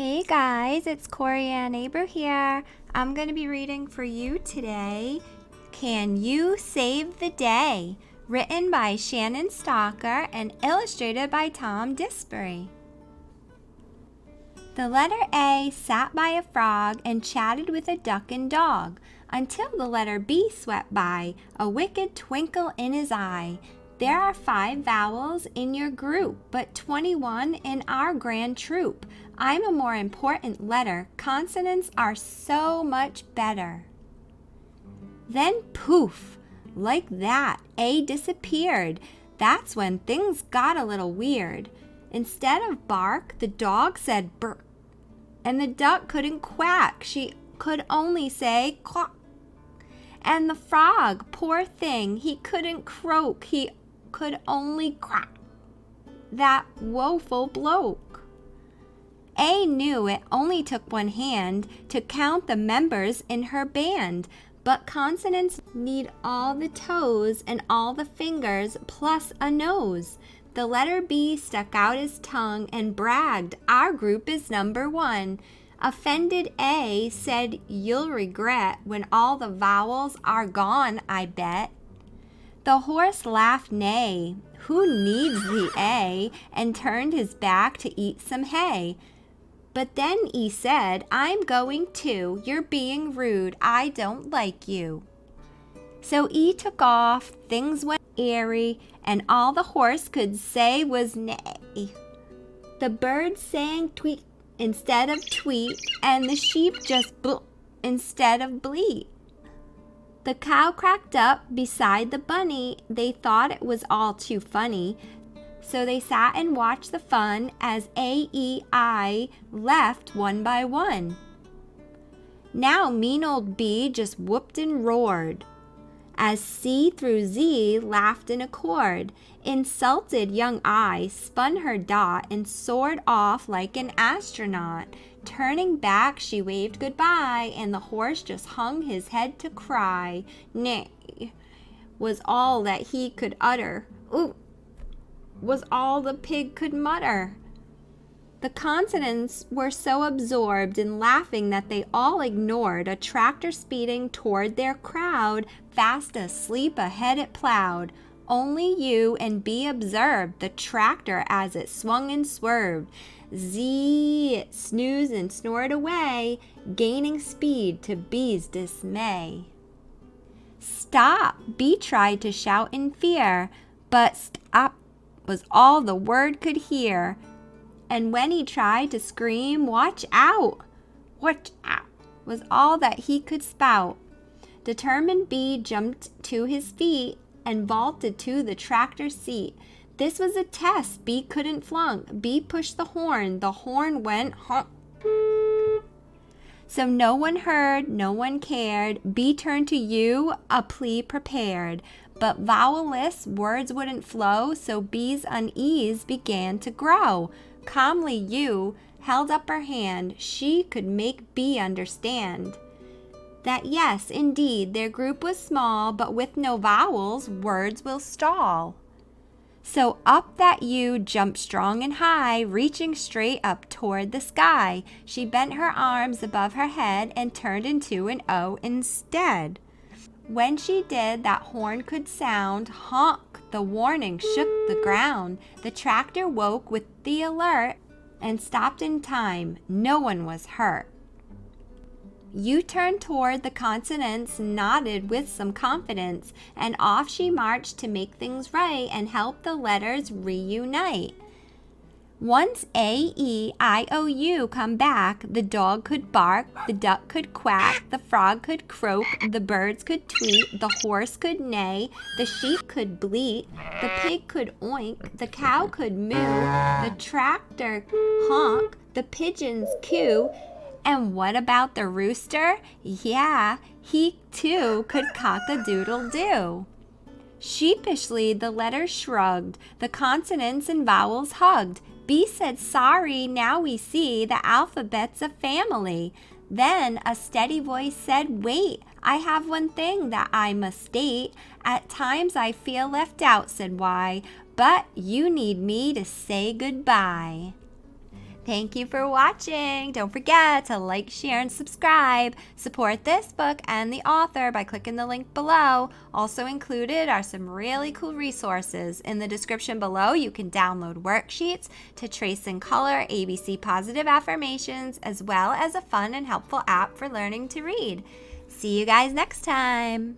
Hey guys, it's Corey Anne Abreau here. I'm going to be reading for you today, Can You Save the Day? Written by Shannon and illustrated by Disbury. The letter A sat by a frog and chatted with a duck and dog until the letter B swept by, a wicked twinkle in his eye. There are 5 vowels in your group, but 21 in our grand troop. I'm a more important letter. Consonants are so much better. Then poof, like that, A disappeared. That's when things got a little weird. Instead of bark, the dog said burk, and the duck couldn't quack. She could only say quack. And the frog, poor thing, he couldn't croak. He could only crack. That woeful bloke. A knew it only took one hand to count the members in her band, but consonants need all the toes and all the fingers plus a nose. The letter B stuck out his tongue and bragged, our group is number 1. Offended A said, you'll regret when all the vowels are gone, I bet. The horse laughed neigh, who needs the A, and turned his back to eat some hay. But then E said, I'm going too, you're being rude, I don't like you. So E took off, things went airy, and all the horse could say was neigh. The bird sang tweet instead of tweet, and the sheep just bleat instead of bleat. The cow cracked up beside the bunny, they thought it was all too funny, so they sat and watched the fun as A, E, I left one by one. Now mean old B just whooped and roared, as C through Z laughed in accord. Insulted young I spun her dot and soared off like an astronaut. Turning back, she waved goodbye, and the horse just hung his head to cry. Nay, was all that he could utter. Ooh, was all the pig could mutter. The consonants were so absorbed in laughing that they all ignored a tractor speeding toward their crowd. Fast asleep ahead it plowed. Only U and B observed the tractor as it swung and swerved. Z, it snoozed and snored away, gaining speed to B's dismay. Stop! B tried to shout in fear, but stop was all the word could hear. And when he tried to scream, watch out! Watch out! Was all that he could spout. Determined B jumped to his feet and vaulted to the tractor seat. This was a test B couldn't flunk. B pushed the horn went honk. So no one heard, no one cared. B turned to U, a plea prepared. But vowel-less words wouldn't flow, so B's unease began to grow. Calmly U held up her hand. She could make B understand that yes, indeed, their group was small, but with no vowels, words will stall. So up that U jumped strong and high, reaching straight up toward the sky. She bent her arms above her head and turned into an O instead. When she did, that horn could sound, honk, the warning shook the ground. The tractor woke with the alert and stopped in time. No one was hurt. U turned toward the consonants, nodded with some confidence, and off she marched to make things right and help the letters reunite. Once A, E, I, O, U come back, the dog could bark, the duck could quack, the frog could croak, the birds could tweet, the horse could neigh, the sheep could bleat, the pig could oink, the cow could moo, the tractor honk, the pigeons coo, and what about the rooster? Yeah, he too could cock-a-doodle-doo. Sheepishly the letters shrugged, the consonants and vowels hugged. B said, sorry, now we see the alphabet's a family. Then a steady voice said, wait, I have one thing that I must state. At times I feel left out, said Y, but you need me to say goodbye. Thank you for watching. Don't forget to like, share, and subscribe. Support this book and the author by clicking the link below. Also included are some really cool resources. In the description below, you can download worksheets to trace and color ABC positive affirmations, as well as a fun and helpful app for learning to read. See you guys next time.